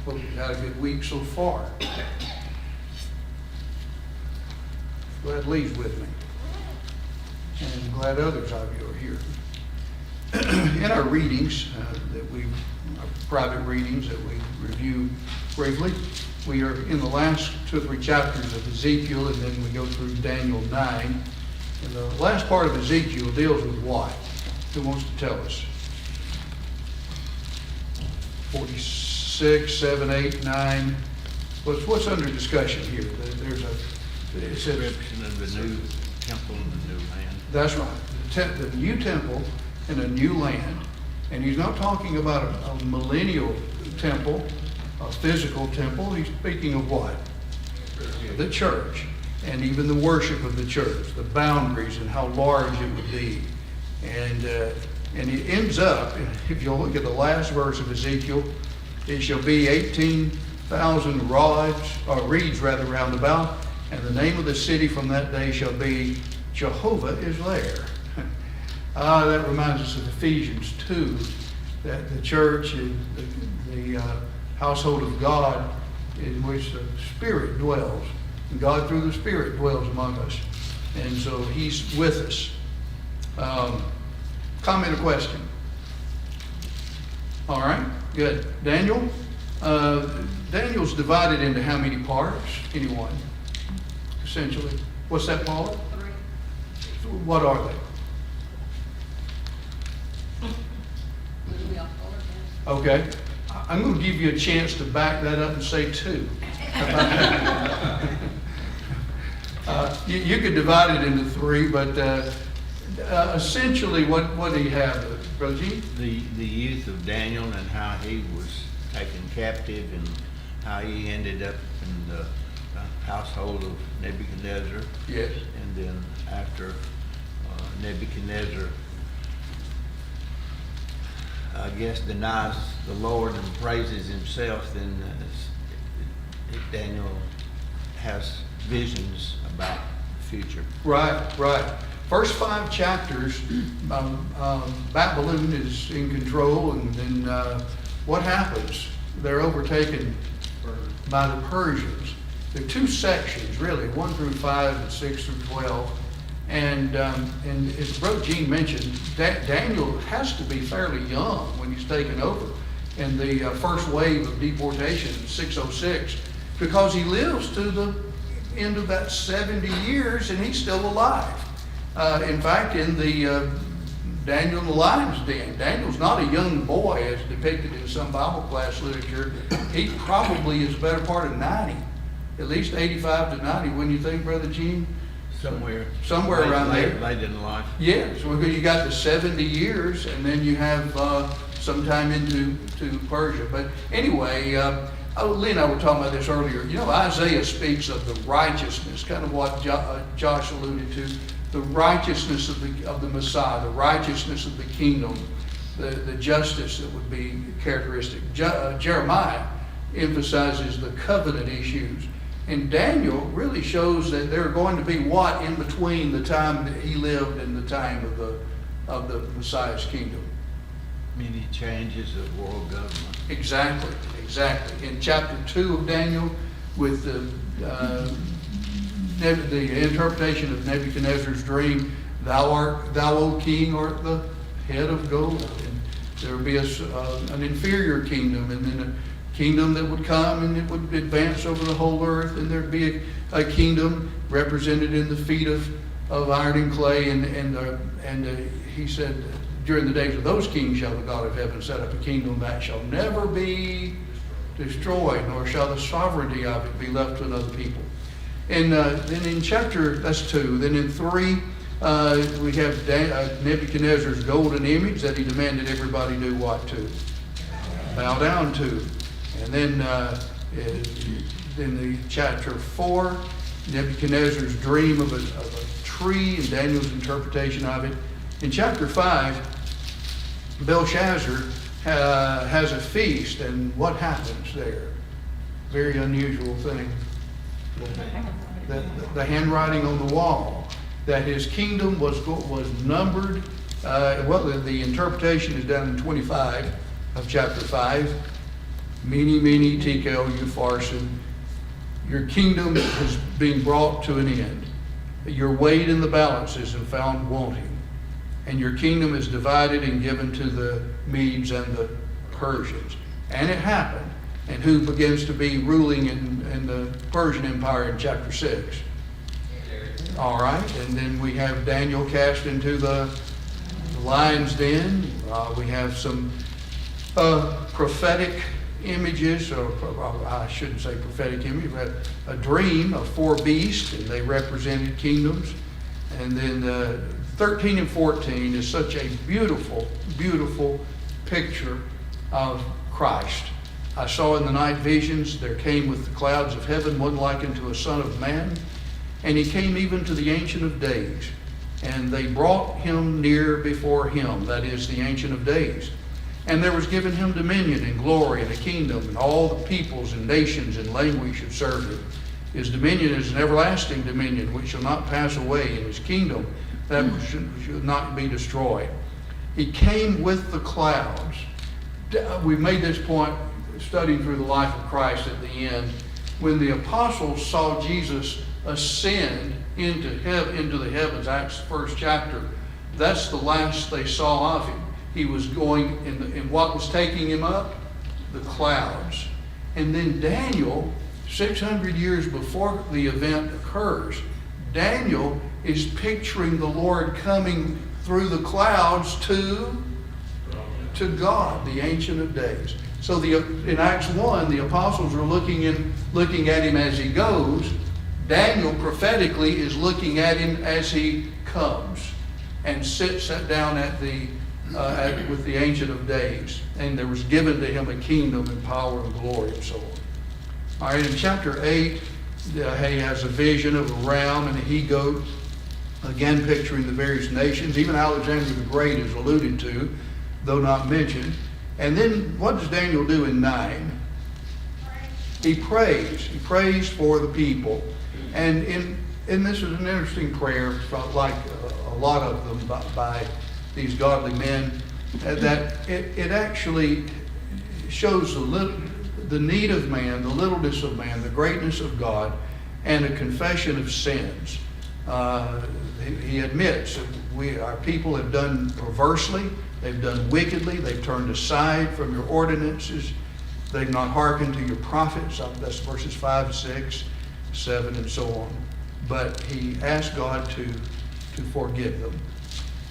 Hope you've had a good week so far. Glad Lee's with me. And glad others of you are here. In our readings, our private readings that we review briefly, we are in the last 2 or 3 chapters of Ezekiel, and then we go through Daniel 9. And the last part of Ezekiel deals with what? Who wants to tell us? 46, 7, 8, 9. What's under discussion here? There's a description of the new temple and the new land. That's right. The new temple and a new land. And he's not talking about a millennial temple, a physical temple. He's speaking of what? The church. And even the worship of the church, the boundaries and how large it would be. And it ends up, if you'll look at the last verse of Ezekiel, it shall be 18,000 reeds round about, and the name of the city from that day shall be Jehovah is there. That reminds us of Ephesians 2, that the church is the household of God in which the Spirit dwells. And God through the Spirit dwells among us. And so He's with us. Comment or question? All right, good. Daniel? Daniel's divided into how many parts? Anyone? Essentially. What's that, Paula? 3. What are they? Okay. I'm going to give you a chance to back that up and say 2. You could divide it into 3, but essentially, what do you have, Brother G? The youth of Daniel and how he was taken captive and how he ended up in the household of Nebuchadnezzar. Yes. And then after Nebuchadnezzar, I guess, denies the Lord and praises himself, then Daniel has visions about the future. Right. First 5 chapters, Babylon is in control, and then what happens? They're overtaken by the Persians. There are 2 sections, really, 1 through 5 and 6 through 12. And as Brother Gene mentioned, Daniel has to be fairly young when he's taken over in the first wave of deportation in 606, because he lives to the end of that 70 years and he's still alive. In fact, in the Daniel in the Lion's Den, Daniel's not a young boy as depicted in some Bible class literature. He probably is the better part of 90, at least 85 to 90. Wouldn't you think, Brother Gene? Somewhere around there. Late in life. Yes, well, you got the 70 years, and then you have some time into Persia. But anyway, Lee and I were talking about this earlier. You know, Isaiah speaks of the righteousness, kind of what Josh alluded to, the righteousness of the Messiah, the righteousness of the kingdom, the justice that would be characteristic. Jeremiah emphasizes the covenant issues. And Daniel really shows that there are going to be what in between the time that he lived and the time of the Messiah's kingdom. Many changes of world government. Exactly. In chapter 2 of Daniel, with the interpretation of Nebuchadnezzar's dream, thou, O king, art the head of gold. And there will be an inferior kingdom, and then a kingdom that would come and it would advance over the whole earth, and there'd be a kingdom represented in the feet of iron and clay, and he said, during the days of those kings shall the God of heaven set up a kingdom that shall never be destroyed, nor shall the sovereignty of it be left to another people. And then in that's 2. Then in 3, we have Nebuchadnezzar's golden image that he demanded everybody do what to? Bow down to. And then in the chapter 4, Nebuchadnezzar's dream of a tree and Daniel's interpretation of it. In chapter 5, Belshazzar has a feast, and what happens there? Very unusual thing. The handwriting on the wall, that his kingdom was numbered. The interpretation is down in 25 of chapter 5. Mene, mene, tekel, upharsin. Your kingdom is being brought to an end. Your weighed in the balances and found wanting. And your kingdom is divided and given to the Medes and the Persians. And it happened. And who begins to be ruling in the Persian Empire in chapter 6? All right. And then we have Daniel cast into the lion's den. We have some prophetic images, or I shouldn't say prophetic image, but a dream of 4 beasts, and they represented kingdoms. And then 13 and 14 is such a beautiful, beautiful picture of Christ. I saw in the night visions, there came with the clouds of heaven one like unto a son of man, and he came even to the Ancient of Days. And they brought him near before him, that is, the Ancient of Days. And there was given him dominion and glory and a kingdom, and all the peoples and nations and language should serve him. His dominion is an everlasting dominion which shall not pass away, and his kingdom that should not be destroyed. He came with the clouds. We made this point studying through the life of Christ at the end. When the apostles saw Jesus ascend into the heavens, Acts 1st chapter, that's the last they saw of him. He was going in what was taking him up? The clouds. And then Daniel, 600 years before the event occurs, Daniel is picturing the Lord coming through the clouds to God, the Ancient of Days. So in Acts 1, the apostles are looking at him as he goes. Daniel prophetically is looking at him as he comes and sits down with the Ancient of Days. And there was given to him a kingdom and power and glory and so on. All right, in chapter 8, he has a vision of a ram and a he-goat, again picturing the various nations. Even Alexander the Great is alluded to, though not mentioned. And then what does Daniel do in 9? He prays. He prays for the people. And this is an interesting prayer, like a lot of them by these godly men, that it actually shows the need of man, the littleness of man, the greatness of God, and a confession of sins. He admits that our people have done perversely, they've done wickedly, they've turned aside from your ordinances, they've not hearkened to your prophets. That's verses 5, 6, 7, and so on. But he asked God to forgive them.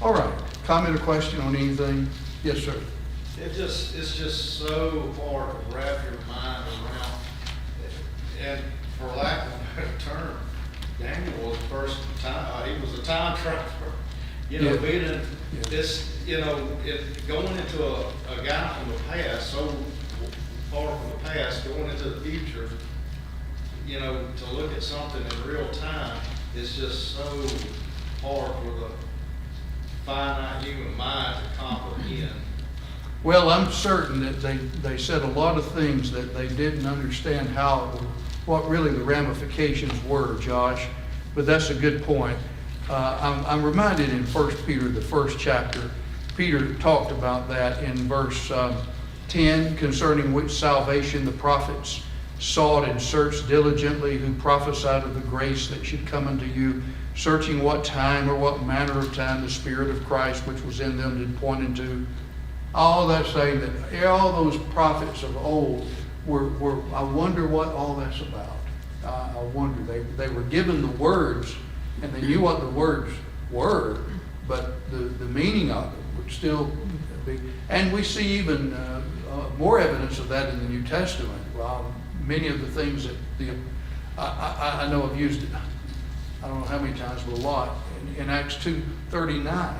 All right. Comment or question on anything? Yes, sir. It's just so hard to wrap your mind around. And for lack of a better term, Daniel was the first time. He was a time traveler. Being in this, going into a guy from the past, so far from the past, going into the future. To look at something in real time is just so hard for the finite human mind to comprehend. Well, I'm certain that they said a lot of things that they didn't understand what really the ramifications were, Josh. But that's a good point. I'm reminded in 1 Peter, the 1st chapter, Peter talked about that in verse 10, concerning which salvation the prophets sought and searched diligently, who prophesied of the grace that should come unto you, searching what time or what manner of time the Spirit of Christ which was in them did point into. All that saying that all those prophets of old were I wonder what all that's about. I wonder. They were given the words, and they knew what the words were, but the meaning of it would still be. And we see even more evidence of that in the New Testament. Many of the things that I know I've used it, I don't know how many times, but a lot. In Acts 2:39,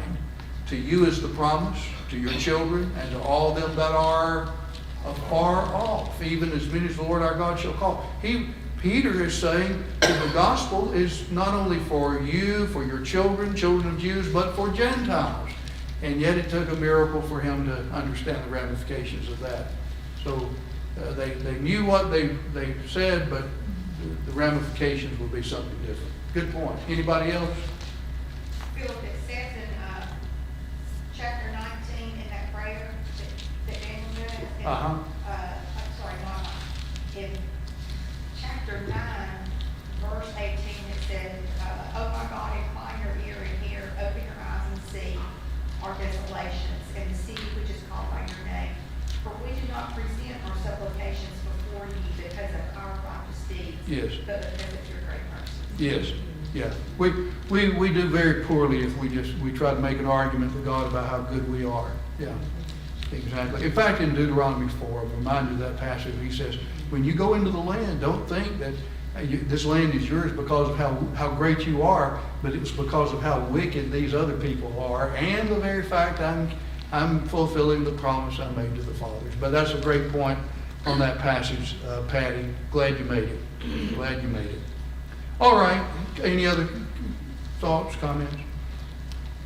to you is the promise, to your children, and to all them that are afar off, even as many as the Lord our God shall call. Peter is saying the gospel is not only for you, for your children of Jews, but for Gentiles. And yet it took a miracle for him to understand the ramifications of that. So they knew what they said, but the ramifications will be something different. Good point. Anybody else? Philip, it says in chapter 19 in that prayer that Daniel did. I'm sorry, not you because of our righteous deeds. Yes. But because of your great mercy. Yes, yeah. We do very poorly if we try to make an argument to God about how good we are. Yeah, exactly. In fact, in Deuteronomy 4, I'm reminded of that passage. He says, when you go into the land, don't think that this land is yours because of how great you are, but it's because of how wicked these other people are, and the very fact I'm fulfilling the promise I made to the fathers. But that's a great point on that passage, Patty. Glad you made it. Glad you made it. All right. Any other thoughts, comments?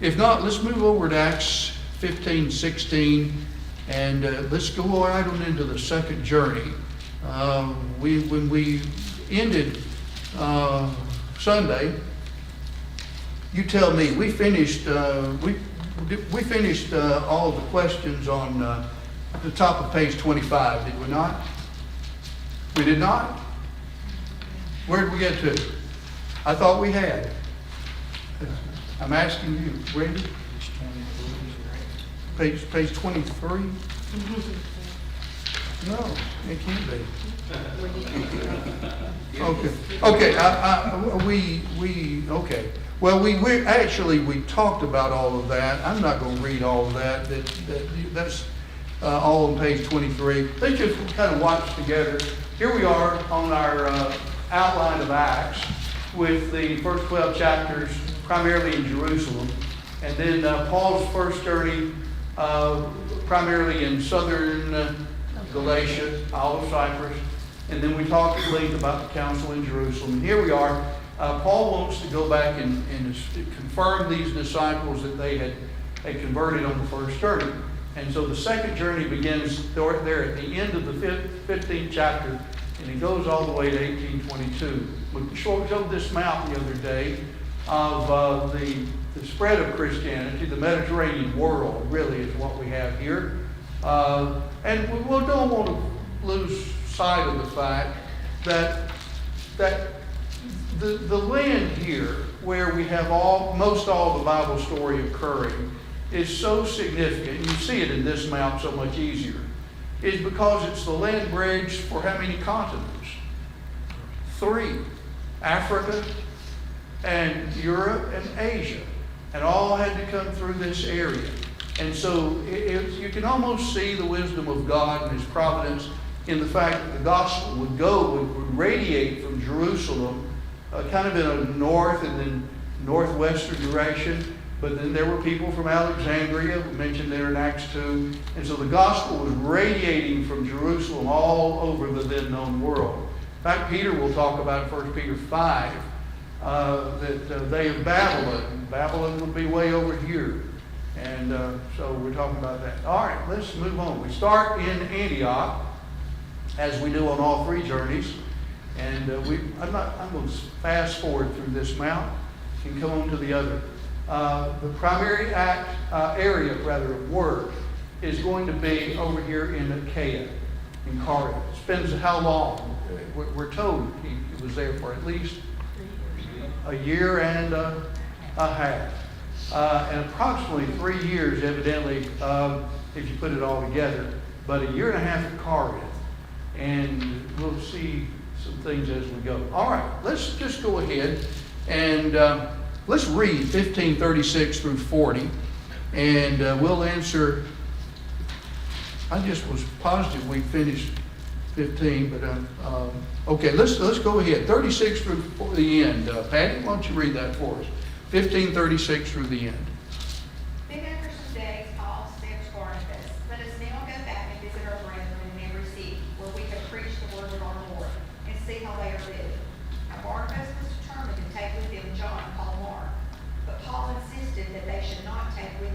If not, let's move over to Acts 15, 16, and let's go right on into the second journey. When we ended Sunday, you tell me, we finished we finished all of the questions on the top of page 25, did we not? We did not? Where did we get to? I thought we had. I'm asking you, Randy? Page 23? No, it can't be. Okay. Okay. Well, we actually talked about all of that. I'm not going to read all of that. That's all on page 23. Let's just kind of watch together. Here we are on our outline of Acts with the first 12 chapters primarily in Jerusalem, and then Paul's first journey primarily in southern Galatia, Isle of Cyprus, and then we talked at length about the council in Jerusalem. And here we are. Paul wants to go back and confirm these disciples that they had converted on the first journey. And so the second journey begins there at the end of the 15th chapter, and it goes all the way to 1822. We showed this map the other day of the spread of Christianity. The Mediterranean world really is what we have here. And we don't want to lose sight of the fact that the land here, where we have most all the Bible story occurring, is so significant. You see it in this map so much easier. Is because it's the land bridge for how many continents? 3. Africa and Europe and Asia. And all had to come through this area. And so you can almost see the wisdom of God and His providence in the fact that the gospel would radiate from Jerusalem, kind of in a north and then northwestern direction. But then there were people from Alexandria, we mentioned there in Acts 2. And so the gospel was radiating from Jerusalem all over the then known world. In fact, Peter will talk about 1 Peter 5, that they of Babylon. Babylon would be way over here. And so we're talking about that. All right, let's move on. We start in Antioch, as we do on all 3 journeys. And I'm going to fast forward through this mount and come on to the other. The primary area of work is going to be over here in Achaia, in Corinth. Spends how long? We're told he was there for at least a year and a half. And approximately 3 years, evidently, if you put it all together, but a year and a half at Corinth. And we'll see some things as we go. All right, let's just go ahead and let's read 1536 through 40, and we'll answer. I just was positive we finished 15, but okay, let's go ahead. 36 through the end. Patty, why don't you read that for us? 1536 through the end. Then after some days, Paul said to Barnabas, "Let us now go back and visit our brethren in every city, where we have preached the word of our Lord, and see how they are living." Now Barnabas was determined to take with him John, called Mark, but Paul insisted that they should not take with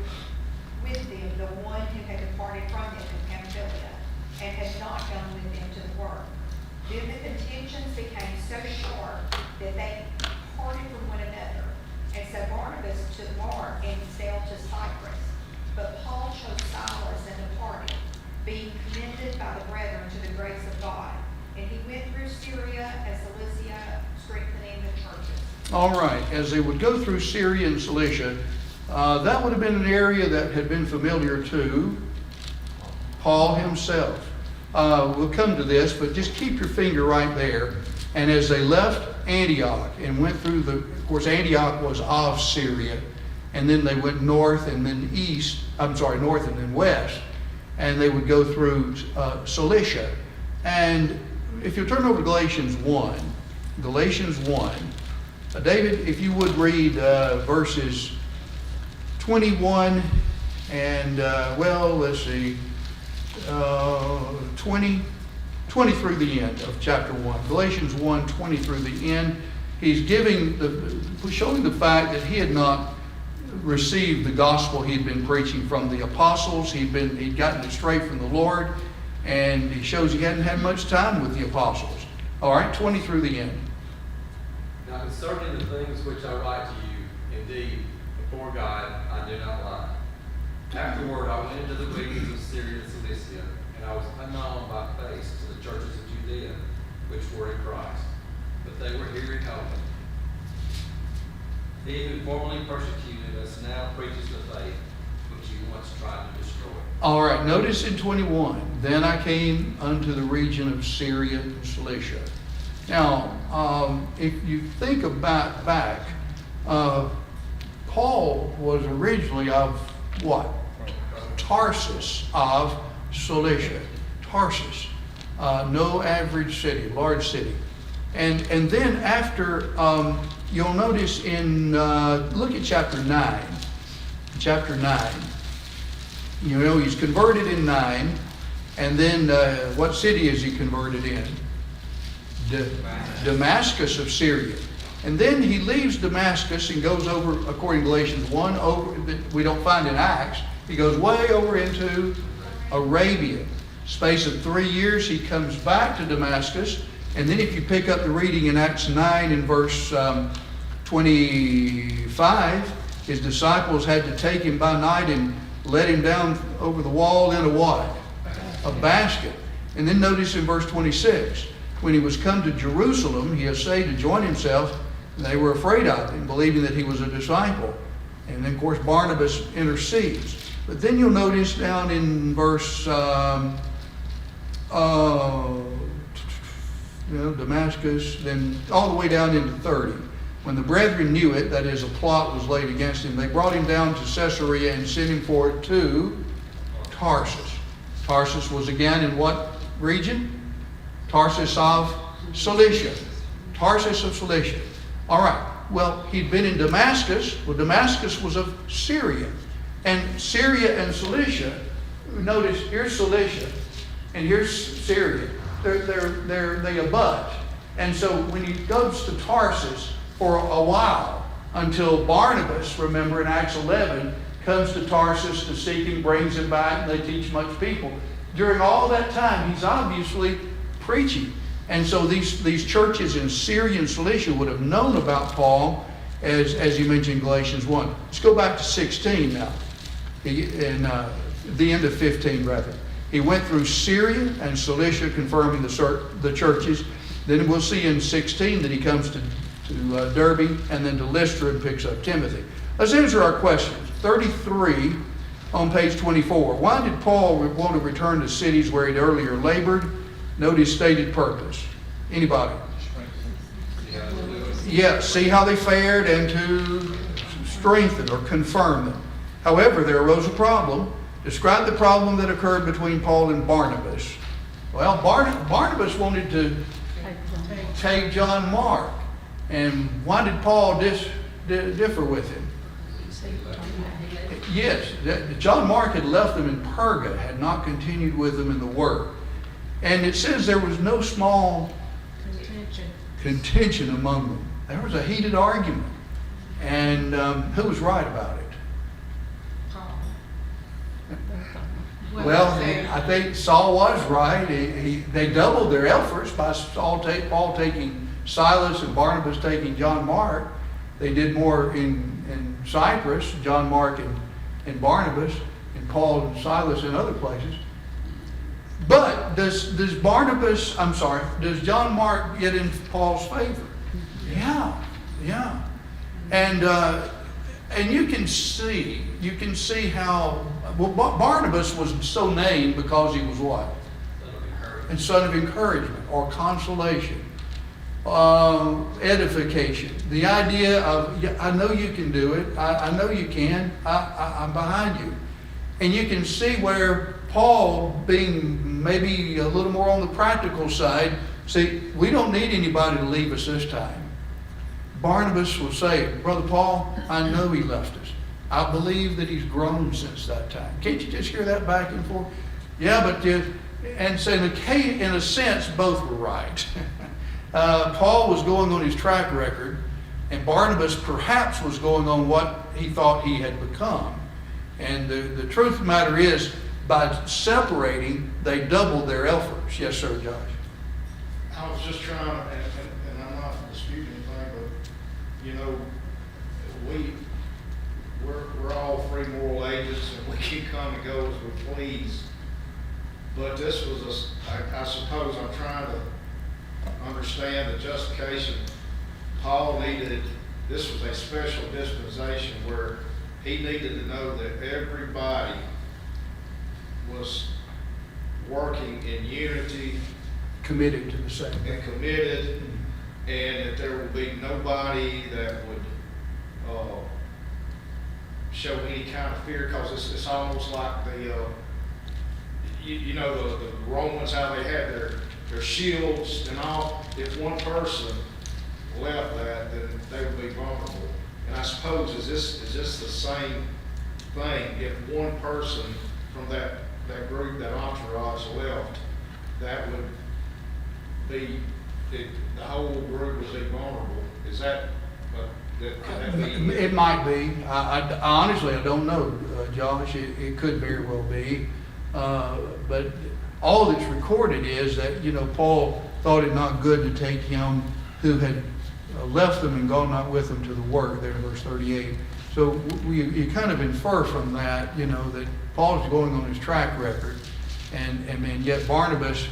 them the one who had departed from them in Pamphylia, and had not gone with them to the work. Then the contentions became so sharp that they parted from one another. And so Barnabas took Mark and sailed to Cyprus. But Paul chose Silas and departed, being commended by the brethren to the grace of God. And he went through Syria and Cilicia, strengthening the churches. All right, as they would go through Syria and Cilicia, that would have been an area that had been familiar to Paul himself. we'll come to this, but just keep your finger right there. And as they left Antioch and went through of course, Antioch was of Syria, and then they went north and then north and then west, and they would go through Cilicia. And if you turn over to Galatians 1, David, if you would read verses 21 and, 20 through the end of chapter 1. Galatians 1, 20 through the end. He's showing the fact that he had not received the gospel he had been preaching from the apostles. He'd gotten it straight from the Lord, and he shows he hadn't had much time with the apostles. All right, 20 through the end. Now concerning the things which I write to you, indeed, before God, I do not lie. Afterward, I went into the regions of Syria and Cilicia, and I was unknown by face to the churches of Judea, which were in Christ. But they were hearing helping. He who formerly persecuted us now preaches the faith which you once tried to destroy. All right, notice in 21, then I came unto the region of Syria and Cilicia. Now, if you think about back, Paul was originally of what? Tarsus of Cilicia. Tarsus. No average city, large city. And then after, you'll notice in, look at chapter 9. Chapter 9. You know, he's converted in 9. And then what city is he converted in? Damascus of Syria. And then he leaves Damascus and goes over, according to Galatians 1, over that we don't find in Acts. He goes way over into Arabia. Space of 3 years, he comes back to Damascus. And then if you pick up the reading in Acts 9 in verse 25, his disciples had to take him by night and let him down over the wall in a what? A basket. And then notice in verse 26, when he was come to Jerusalem, he essayed to join himself, and they were afraid of him, believing that he was a disciple. And then, of course, Barnabas intercedes. But then you'll notice down in verse Damascus, then all the way down into 30. When the brethren knew it, that is, a plot was laid against him, they brought him down to Caesarea and sent him forward to Tarsus. Tarsus was again in what region? Tarsus of Cilicia. Tarsus of Cilicia. All right. Well, he'd been in Damascus. Well, Damascus was of Syria. And Syria and Cilicia, notice here's Cilicia and here's Syria. They abut. And so when he goes to Tarsus for a while, until Barnabas, remember in Acts 11, comes to Tarsus to seek him, brings him back, and they teach much people. During all that time, he's obviously preaching. And so these churches in Syria and Cilicia would have known about Paul, as you mentioned in Galatians 1. Let's go back to 16 now. The end of 15, rather. He went through Syria and Cilicia, confirming the churches. Then we'll see in 16 that he comes to Derbe and then to Lystra and picks up Timothy. Let's answer our questions. 33 on page 24. Why did Paul want to return to cities where he'd earlier labored? Note his stated purpose. Anybody? Yeah, see how they fared and to strengthen or confirm them. However, there arose a problem. Describe the problem that occurred between Paul and Barnabas. Well, Barnabas wanted to take John Mark. And why did Paul differ with him? Yes, John Mark had left them in Perga, had not continued with them in the work. And it says there was no small contention among them. There was a heated argument. And who was right about it? Well, I think Saul was right. They doubled their efforts by Paul taking Silas and Barnabas taking John Mark. They did more in Cyprus, John Mark and Barnabas, and Paul and Silas in other places. But does John Mark get in Paul's favor? Yeah. And you can see how Barnabas was so named because he was what? and son of encouragement or consolation, edification. The idea of, yeah, I know you can do it. I know you can. I'm behind you. And you can see where Paul, being maybe a little more on the practical side, see, we don't need anybody to leave us this time. Barnabas will say, Brother Paul, I know he left us. I believe that he's grown since that time. Can't you just hear that back and forth? Yeah, but and so in a sense, both were right. Paul was going on his track record, and Barnabas perhaps was going on what he thought he had become. And the truth of the matter is, by separating, they doubled their efforts. Yes, sir, Josh. I was just trying, and I'm not disputing anything, but, you know, we're all free moral agents, and we can come and go as we please. But this was I suppose I'm trying to understand the justification. Paul needed, this was a special dispensation where he needed to know that everybody was working in unity Committed to the same. and committed, and that there would be nobody that would show any kind of fear, because it's almost like the Romans, how they had their shields and all. If one person left that, then they would be vulnerable. And I suppose is this the same thing? If one person from that group, that entourage left, that would be the whole group would be vulnerable. Is that? Could that be? It might be. I honestly, I don't know, Josh. It could very well be. But all that's recorded is that, Paul thought it not good to take him who had left them and gone not with them to the work, there in verse 38. So you kind of infer from that, that Paul's going on his track record, and yet Barnabas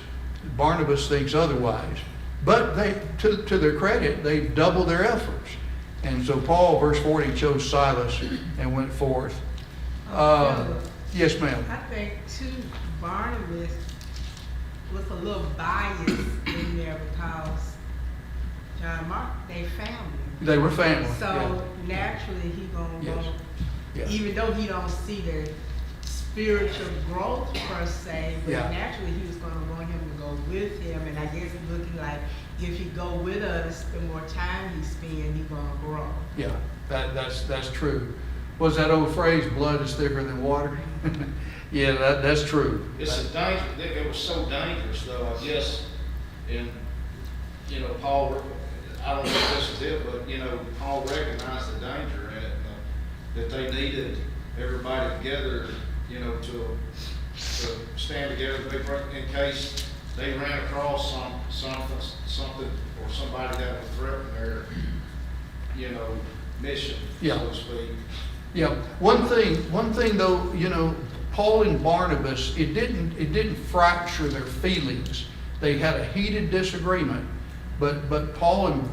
thinks otherwise. But they, to their credit, they doubled their efforts. And so Paul, verse 40, chose Silas and went forth. Yes, ma'am. I think too, Barnabas was a little biased in there because John Mark, they family. They were family. So naturally he gonna Yes. go, Yeah. even though he don't see the spiritual growth per se, but Yeah. naturally he was gonna want him to go with him, and I guess it's looking like if he go with us, the more time he spend, he gonna grow. Yeah, that's true. Was that old phrase, blood is thicker than water? Yeah, that's true. It's a danger. It was so dangerous, though, I guess. And Paul, I don't know if this is it, but Paul recognized the danger in it, that they needed everybody together, to stand together, in case they ran across something or somebody that would threaten their, mission, Yeah. so to speak. Yeah, one thing though, Paul and Barnabas, it didn't fracture their feelings. They had a heated disagreement, but Paul and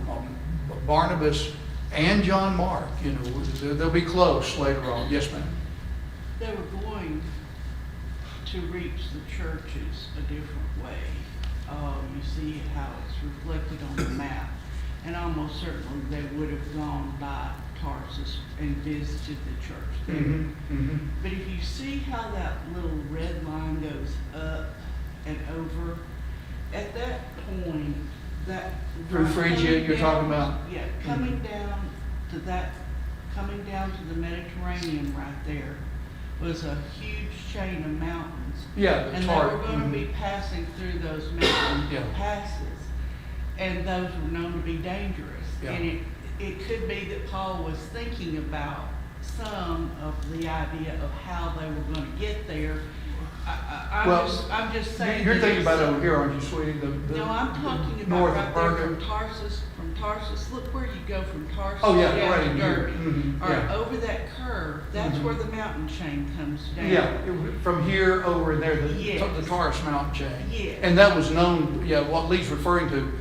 Barnabas and John Mark, they'll be close later on. Yes, ma'am. They were going to reach the churches a different way. You see how it's reflected on the map. And almost certainly they would have gone by Tarsus and visited the church there. Mm-hmm. But if you see how that little red line goes up and over, at that point, that Through Phrygia, coming you're talking down- about? Yeah, coming down to the Mediterranean right there was a huge chain of mountains. Yeah, the And they Tar- were going to be passing through those mountain Yeah. passes, and those were known to be dangerous. Yeah. And it could be that Paul was thinking about some of the idea of how they were going to get there. I'm just saying. You're that thinking about it's- over here, aren't you, sweetie? No, I'm talking about north right of there Perga. from Tarsus. Look where you go from Tarsus Oh, yeah, down right to in here. Derby. Mhm, Or yeah. over that curve, that's Mhm. where the mountain chain comes down. Yeah, from here over there, Yes. the Taurus mountain chain. Yes. And that was known, what Lee's referring to,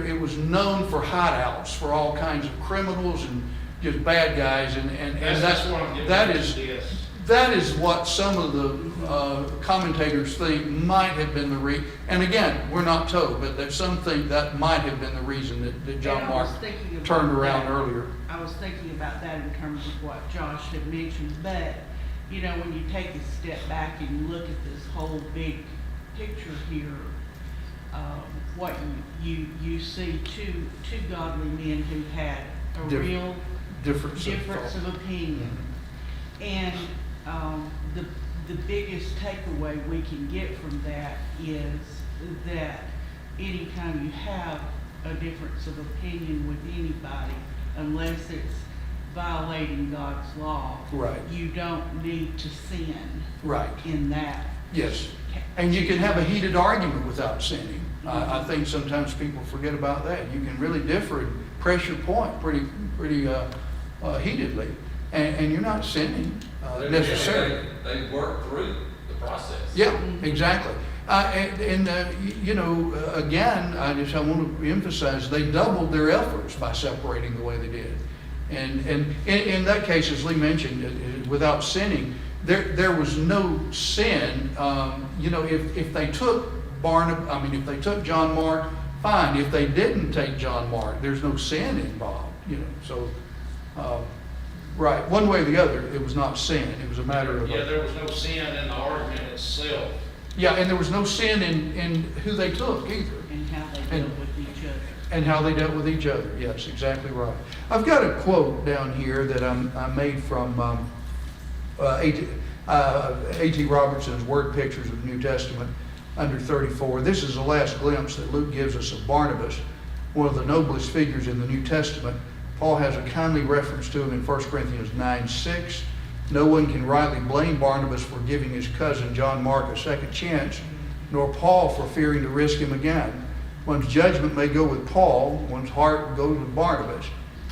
it was known for hideouts for all kinds of criminals and just bad guys, and That's what I'm getting that at, is, yes. that is what some of the commentators think might have been the and again, we're not told, but there's some think that might have been the reason that John And I was Mark thinking about turned around that. earlier. I was thinking about that in terms of what Josh had mentioned, but, you know, when you take a step back and you look at this whole big picture here, what you see two godly men who had a Dif- real Difference of difference thought. of opinion. And the biggest takeaway we can get from that is that anytime you have a difference of opinion with anybody, unless it's violating God's law, Right. you don't need to sin Right. in that. Yes. And you can have a heated argument without sinning. I think sometimes people forget about that. You can really differ and press your point pretty heatedly, and you're not sinning necessarily. They work through the process. Yeah, exactly. You know, again, I want to emphasize, they doubled their efforts by separating the way they did. And in that case, as Lee mentioned, without sinning, there was no sin. You know, if they took if they took John Mark, fine. If they didn't take John Mark, there's no sin involved. You know, so right, one way or the other, it was not sin. It was a matter of Yeah, there was no sin in the argument itself. yeah, and there was no sin in who they took either. And how they dealt with each other. And how they dealt with each other. Yes, exactly right. I've got a quote down here that I made from A.T. Robertson's Word Pictures of the New Testament under 34. This is the last glimpse that Luke gives us of Barnabas, one of the noblest figures in the New Testament. Paul has a kindly reference to him in 1 Corinthians 9:6. No one can rightly blame Barnabas for giving his cousin John Mark a second chance, nor Paul for fearing to risk him again. One's judgment may go with Paul, one's heart goes with Barnabas.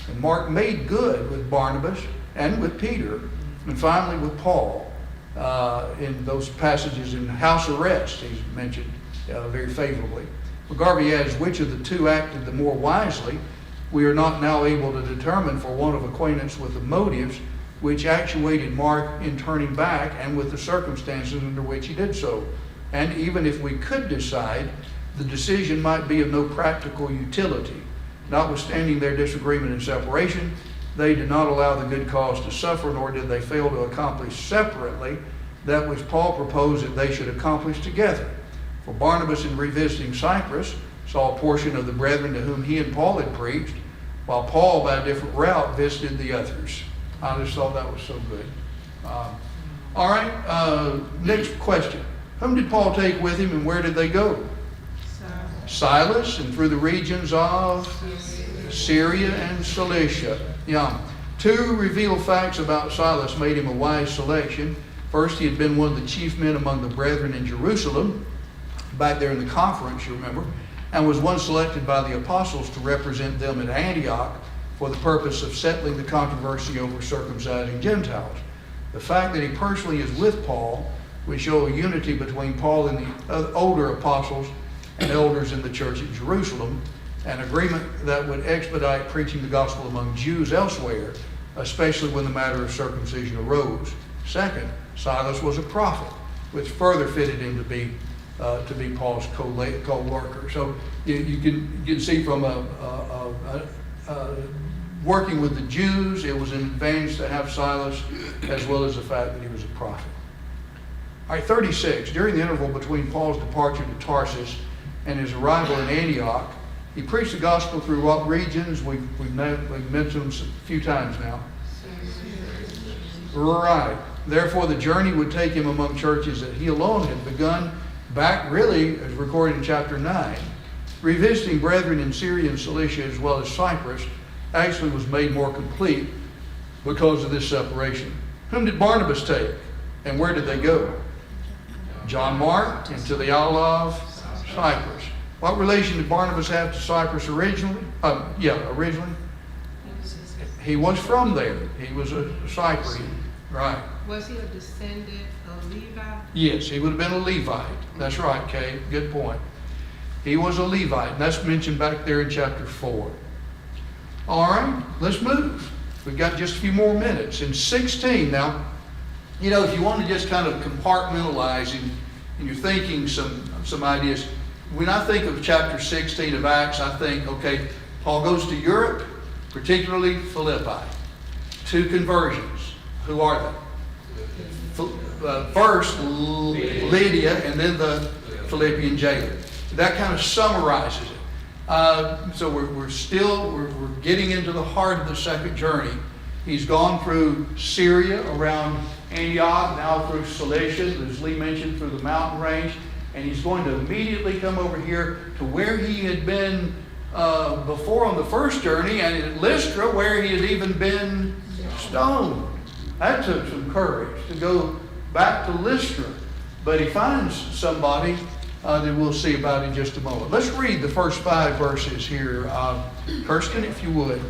And Mark made good with Barnabas and with Peter, and finally with Paul. In those passages in house arrest, he's mentioned very favorably. McGarvey adds, which of the two acted the more wisely, we are not now able to determine for want of acquaintance with the motives which actuated Mark in turning back and with the circumstances under which he did so. And even if we could decide, the decision might be of no practical utility. Notwithstanding their disagreement and separation, they did not allow the good cause to suffer, nor did they fail to accomplish separately that which Paul proposed that they should accomplish together. For Barnabas, in revisiting Cyprus, saw a portion of the brethren to whom he and Paul had preached, while Paul, by a different route, visited the others. I just thought that was so good. All right, next question. Whom did Paul take with him and where did they go? Silas, and through the regions of Syria and Cilicia. Yeah. Two revealed facts about Silas made him a wise selection. First, he had been one of the chief men among the brethren in Jerusalem, back there in the conference, you remember, and was one selected by the apostles to represent them at Antioch for the purpose of settling the controversy over circumcising Gentiles. The fact that he personally is with Paul would show a unity between Paul and the older apostles and elders in the church at Jerusalem, an agreement that would expedite preaching the gospel among Jews elsewhere, especially when the matter of circumcision arose. Second, Silas was a prophet, which further fitted him to be Paul's co-worker. So you can see from working with the Jews, it was an advantage to have Silas, as well as the fact that he was a prophet. All right, 36. During the interval between Paul's departure to Tarsus and his arrival in Antioch, he preached the gospel through what regions? We've mentioned them a few times now. Right. Therefore, the journey would take him among churches that he alone had begun back, really, as recorded in chapter 9. Revisiting brethren in Syria and Cilicia as well as Cyprus actually was made more complete because of this separation. Whom did Barnabas take? And where did they go? John Mark into the Isle of Cyprus. What relation did Barnabas have to Cyprus originally? Originally. He was from there. He was a Cyprian. Right. Was he a descendant of Levi? Yes, he would have been a Levite. That's right, Kay. Good point. He was a Levite, and that's mentioned back there in chapter 4. All right, let's move. We've got just a few more minutes. In 16 now, You know, if you want to just kind of compartmentalize and you're thinking some ideas, when I think of chapter 16 of Acts, I think, okay, Paul goes to Europe, particularly Philippi. 2 conversions. Who are they? First, Lydia, and then the Philippian jailer. That kind of summarizes it. So we're getting into the heart of the second journey. He's gone through Syria, around Antioch, now through Cilicia, as Lee mentioned, through the mountain range, and he's going to immediately come over here to where he had been before on the first journey, and at Lystra, where he had even been stoned. That took some courage to go back to Lystra, but he finds somebody that we'll see about in just a moment. Let's read the first 5 verses here. Kirsten, if you would.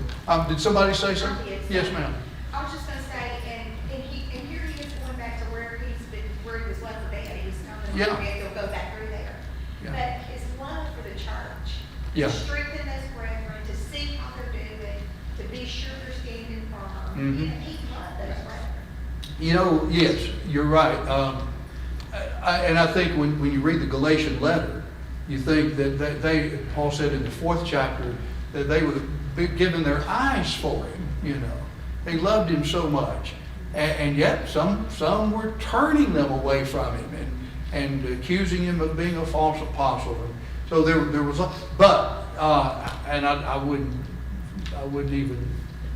Did somebody say something? Yes, ma'am. I was just gonna say, and here he is going back to where he was left for dead. He was coming, Yeah. he'll go back through there. Yeah. But his love for the church, Yeah. to strengthen those brethren, to see how they're doing, to be sure they're standing firm. Mhm. You know, he loved those brethren. You know, yes, you're right. And I think when you read the Galatian letter, you think that Paul said in the 4th chapter, that they would have given their eyes for him, you know. They loved him so much. And yet some were turning them away from him and accusing him of being a false apostle. So there was, and I wouldn't even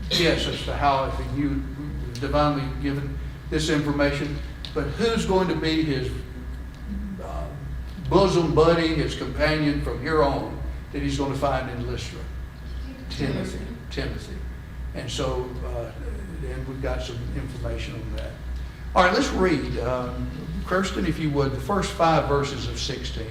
guess as to how if he knew, was divinely given this information. But who's going to be his bosom buddy, his companion from here on that he's going to find in Lystra? Timothy. And so, and we've got some information on that. All right, let's read, Kirsten, if you would, the first 5 verses of 16.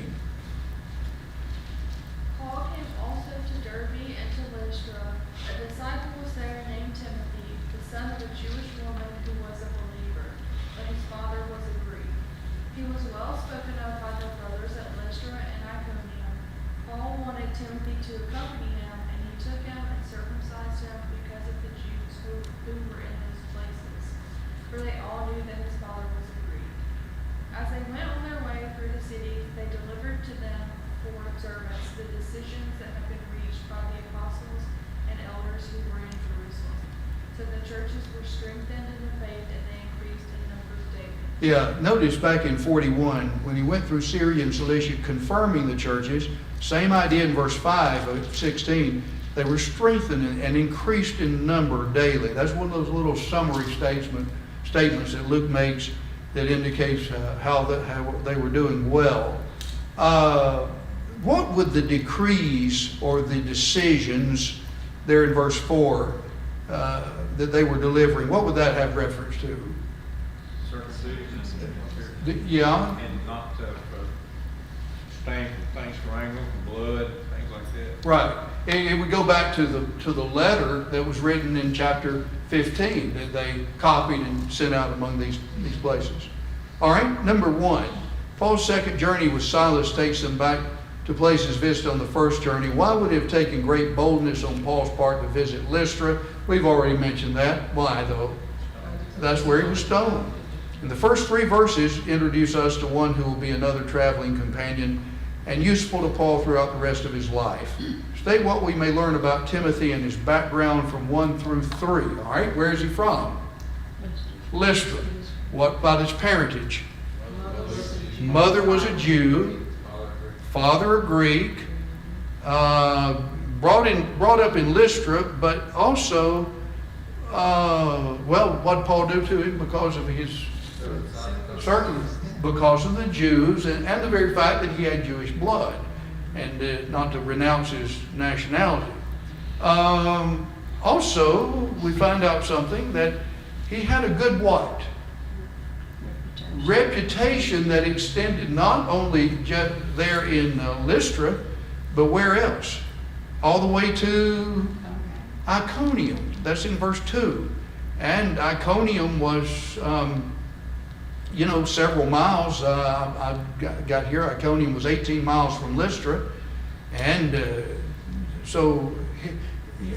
Paul came also to Derbe and to Lystra. A disciple was there named Timothy, the son of a Jewish woman who was a believer, but his father was a Greek. He was well spoken of by the brothers at Lystra and Iconium. Paul wanted Timothy to accompany him, and he took him and circumcised him because of the Jews who were in those places, for they all knew that his father was a Greek. As they went on their way through the cities, they delivered to them for observance the decisions that had been reached by the apostles and elders who were in Jerusalem. So the churches were strengthened in the faith, and they increased in numbers daily. Yeah, notice back in 41, when he went through Syria and Cilicia confirming the churches, same idea in verse 5 of 16, they were strengthened and increased in number daily. That's one of those little summary statements that Luke makes that indicates how they were doing well. What would the decrees or the decisions there in verse 4 that they were delivering, what would that have reference to? Circumcision Yeah, and not abstain from things strangling, from blood, things like that. right. It would go back to the letter that was written in chapter 15 that they copied and sent out among these places. All right, number 1, Paul's second journey with Silas takes them back to places visited on the first journey. Why would it have taken great boldness on Paul's part to visit Lystra? We've already mentioned that. Why though? That's where he was stoned. And the first 3 verses introduce us to one who will be another traveling companion and useful to Paul throughout the rest of his life. State what we may learn about Timothy and his background from 1 through 3. All right, where is he from? Lystra. What about his parentage? Mother was a Jew, father a Greek, brought up in Lystra, but also, what did Paul do to him because of his because of the Jews and the very fact that he had Jewish blood, and not to renounce his nationality. Also, we find out something that he had a good what? Reputation that extended not only just there in Lystra, but where else? All the way to Iconium. That's in verse 2. And Iconium was, several miles. I got here. Iconium was 18 miles from Lystra. And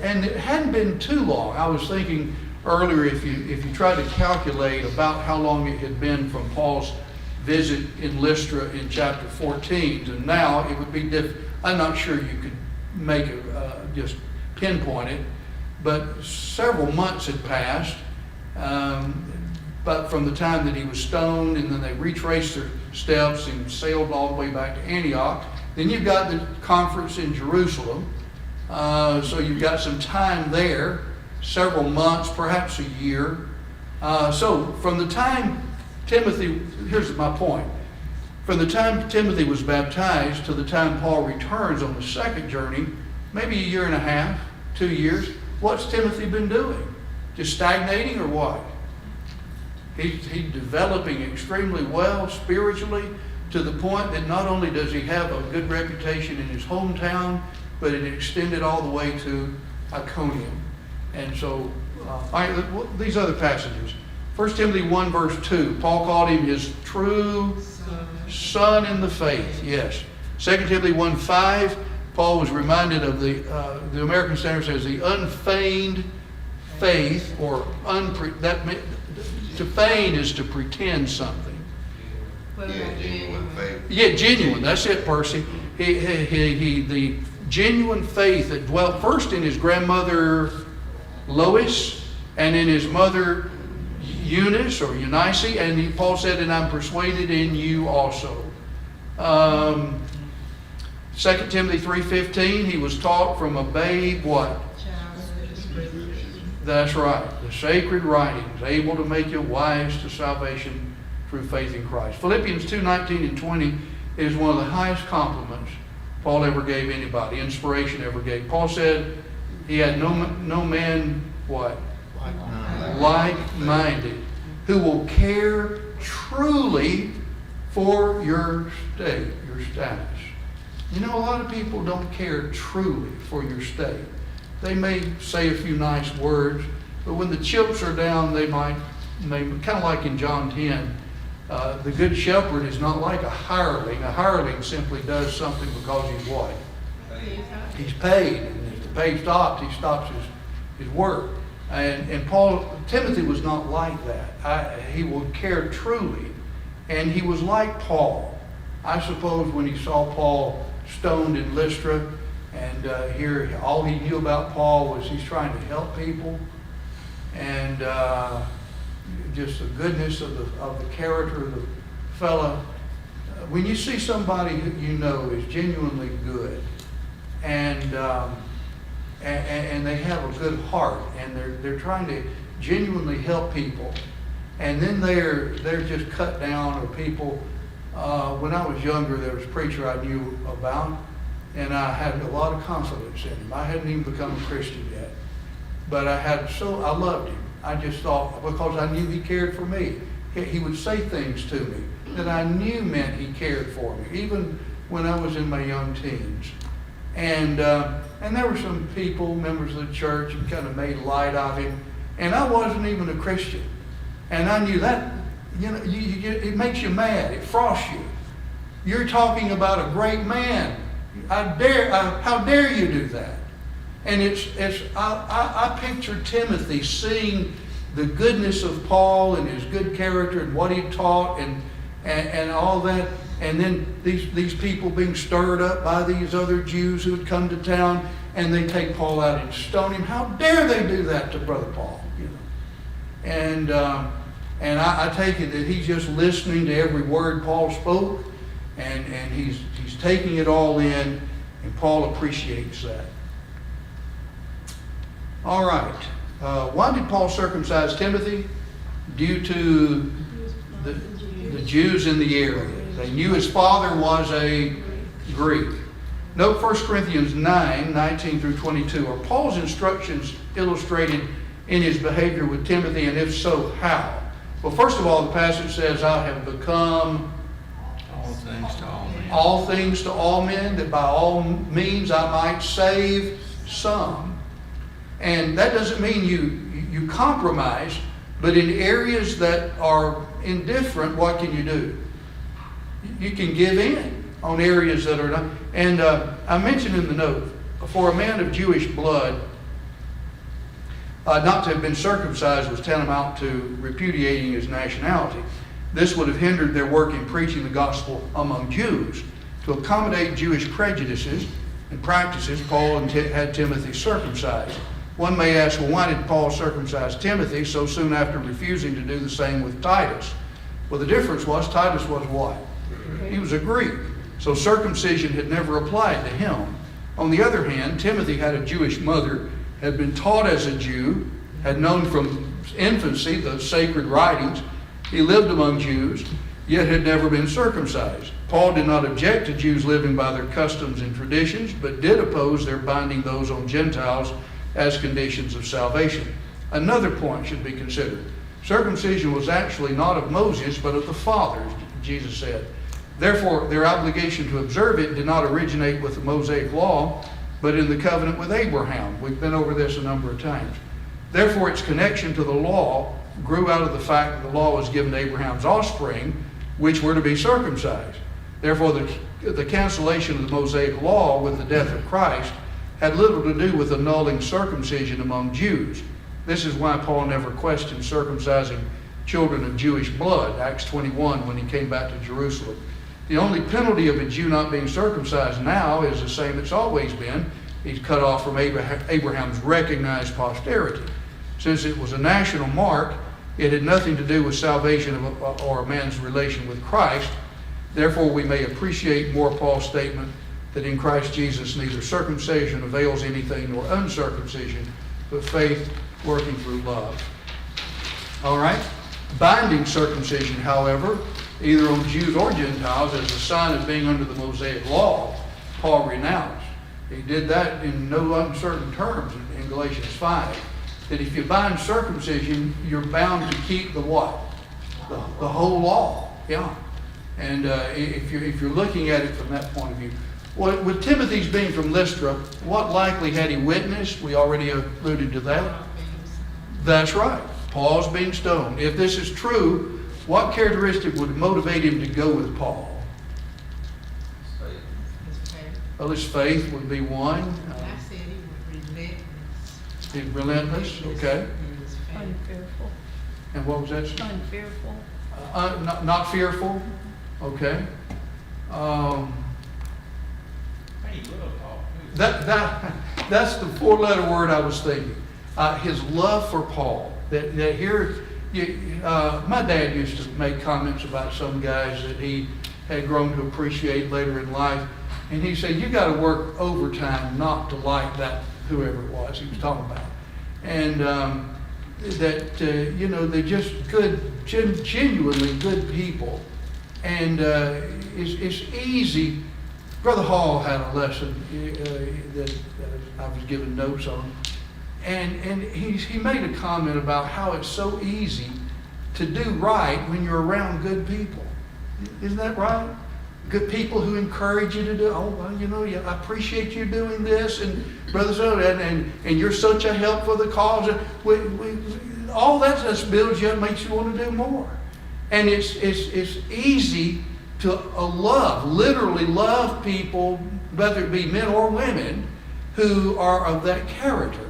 and it hadn't been too long. I was thinking, earlier, if you try to calculate about how long it had been from Paul's visit in Lystra in chapter 14 to now, it would be I'm not sure you could make just pinpoint it, but several months had passed. But from the time that he was stoned, and then they retraced their steps and sailed all the way back to Antioch. Then you've got the conference in Jerusalem. So you've got some time there, several months, perhaps a year. So from the time Timothy, here's my point. From the time Timothy was baptized to the time Paul returns on the second journey, maybe a year and a half, 2 years, what's Timothy been doing? Just stagnating or what? He's developing extremely well spiritually, to the point that not only does he have a good reputation in his hometown, but it extended all the way to Iconium. And so, these other passages. 1 Timothy 1 verse 2, Paul called him his true son in the faith. Yes. 2 Timothy 1:5, Paul was reminded of the American Standard says the unfeigned faith, or to feign is to pretend something. Genuine faith. Yeah, genuine. That's it, Percy. The genuine faith that dwelt first in his grandmother Lois and in his mother Eunice or Eunice, and Paul said, and I'm persuaded in you also. 2 Timothy 3:15, he was taught from a babe what? That's right. The sacred writings, able to make you wise to salvation through faith in Christ. Philippians 2:19 and 20 is one of the highest compliments Paul ever gave anybody, inspiration ever gave. Paul said he had no man, what? Like-minded, who will care truly for your state, your status. You know, a lot of people don't care truly for your state. They may say a few nice words, but when the chips are down, they might kind of like in John 10, the good shepherd is not like a hireling. A hireling simply does something because he's what? He's paid. And if the pay stops, he stops his work. And Timothy was not like that. He would care truly. And he was like Paul. I suppose when he saw Paul stoned in Lystra, and here all he knew about Paul was he's trying to help people. And just the goodness of the character of the fella. When you see somebody who you know is genuinely good, and they have a good heart, and they're trying to genuinely help people, and then they're just cut down, or people. When I was younger, there was a preacher I knew about, and I had a lot of confidence in him. I hadn't even become a Christian yet, but I loved him. I just thought, because I knew he cared for me. He would say things to me that I knew meant he cared for me, even when I was in my young teens. And there were some people, members of the church, who kind of made light of him, and I wasn't even a Christian. And I knew that, it makes you mad. It frosts you. You're talking about a great man. How dare you do that? And I picture Timothy seeing the goodness of Paul and his good character and what he taught and all that, and then these people being stirred up by these other Jews who had come to town, and they take Paul out and stone him. How dare they do that to Brother Paul? And I take it that he's just listening to every word Paul spoke, and he's taking it all in, and Paul appreciates that. All right. Why did Paul circumcise Timothy? Due to the Jews in the area. They knew his father was a Greek. Note 1 Corinthians 9:19 through 22. Are Paul's instructions illustrated in his behavior with Timothy, and if so, how? Well, first of all, the passage says, I have become All things to all men. all things to all men, that by all means I might save some. And that doesn't mean you compromise, but in areas that are indifferent, what can you do? You can give in on areas that are not. And I mentioned in the note, for a man of Jewish blood, Not to have been circumcised was tantamount to repudiating his nationality. This would have hindered their work in preaching the gospel among Jews. To accommodate Jewish prejudices and practices, Paul had Timothy circumcised. One may ask, well, why did Paul circumcise Timothy so soon after refusing to do the same with Titus? Well, the difference was Titus was what? He was a Greek. So circumcision had never applied to him. On the other hand, Timothy had a Jewish mother, had been taught as a Jew, had known from infancy the sacred writings. He lived among Jews, yet had never been circumcised. Paul did not object to Jews living by their customs and traditions, but did oppose their binding those on Gentiles as conditions of salvation. Another point should be considered. Circumcision was actually not of Moses, but of the fathers, Jesus said. Therefore, their obligation to observe it did not originate with the Mosaic law, but in the covenant with Abraham. We've been over this a number of times. Therefore, its connection to the law grew out of the fact that the law was given to Abraham's offspring, which were to be circumcised. Therefore, the cancellation of the Mosaic law with the death of Christ had little to do with annulling circumcision among Jews. This is why Paul never questioned circumcising children of Jewish blood, Acts 21, when he came back to Jerusalem. The only penalty of a Jew not being circumcised now is the same it's always been. He's cut off from Abraham's recognized posterity. Since it was a national mark, it had nothing to do with salvation or a man's relation with Christ. Therefore, we may appreciate more Paul's statement that in Christ Jesus neither circumcision avails anything nor uncircumcision, but faith working through love. All right? Binding circumcision, however, either on Jews or Gentiles, as a sign of being under the Mosaic law, Paul renounced. He did that in no uncertain terms in Galatians 5. That if you bind circumcision, you're bound to keep the what? The whole law. Yeah. And if you're looking at it from that point of view. Well, with Timothy's being from Lystra, what likely had he witnessed? We already alluded to that. That's right. Paul's being stoned. If this is true, what characteristic would motivate him to go with Paul? Well, his faith would be one. I said he was relentless. He's relentless, okay. He was faithful. Unfearful. And what was that? Unfearful. Not fearful, okay. Hey, little Paul. That's the four-letter word I was thinking. His love for Paul. That here, my dad used to make comments about some guys that he had grown to appreciate later in life, and he said, "You got to work overtime not to like that whoever it was he was talking about," and they're just good, genuinely good people, and it's easy. Brother Hall had a lesson that I was giving notes on. And he made a comment about how it's so easy to do right when you're around good people. Isn't that right? Good people who encourage you to do, oh, well, yeah, I appreciate you doing this, and Brother so, and you're such a help for the cause. All that just builds you up, makes you want to do more. And it's easy to literally love people, whether it be men or women, who are of that character.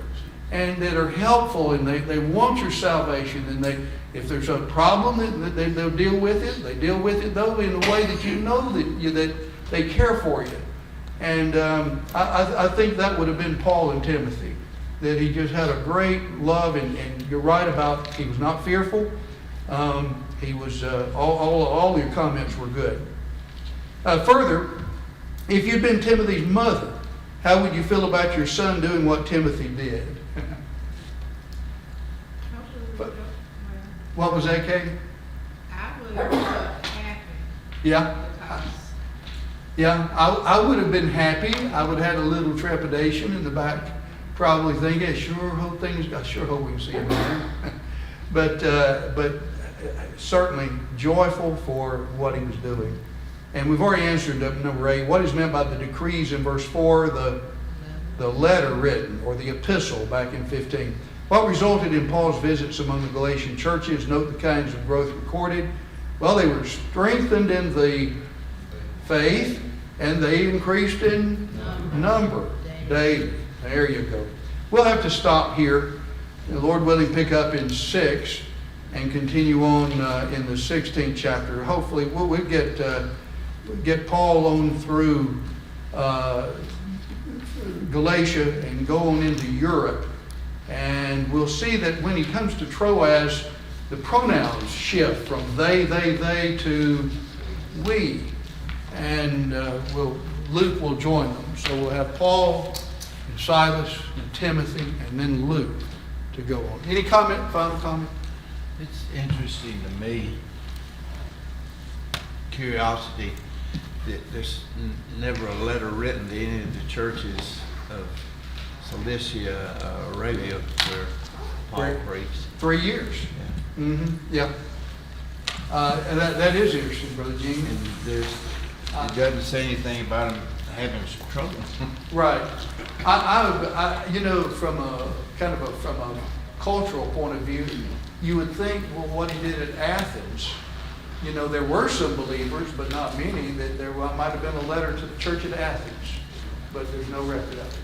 And that are helpful, and they want your salvation, and if there's a problem, they'll deal with it. They deal with it, though, in a way that you know that they care for you. And I think that would have been Paul and Timothy, that he just had a great love, and you're right about he was not fearful. He was all your comments were good. Further, if you'd been Timothy's mother, how would you feel about your son doing what Timothy did? What was that, Kate? I would have been happy. Yeah. Because Yeah, I would have been happy. I would have had a little trepidation in the back, probably thinking, I sure hope we can see him there. But certainly joyful for what he was doing. And we've already answered number 8. What is meant by the decrees in verse 4, the letter written, or the epistle back in 15. What resulted in Paul's visits among the Galatian churches? Note the kinds of growth recorded. Well, they were strengthened in the faith, and they increased in number daily. There you go. We'll have to stop here. Lord willing, pick up in 6 and continue on in the 16th chapter. Hopefully, we'll get Paul on through Galatia and go on into Europe. And we'll see that when he comes to Troas, the pronouns shift from they to we. And Luke will join them. So we'll have Paul and Silas and Timothy and then Luke to go on. Any comment, final comment? It's interesting to me, curiosity, that there's never a letter written to any of the churches of Cilicia, Arabia, where Paul Right. preached. 3 years. Yeah. Mm-hmm, yeah. And that is interesting, Brother Gene. And it doesn't say anything about them having some trouble. Right. I you know, from a cultural point of view, you would think, well, what he did at Athens, you know, there were some believers, but not many, that there might have been a letter to the church at Athens, but there's no record of it.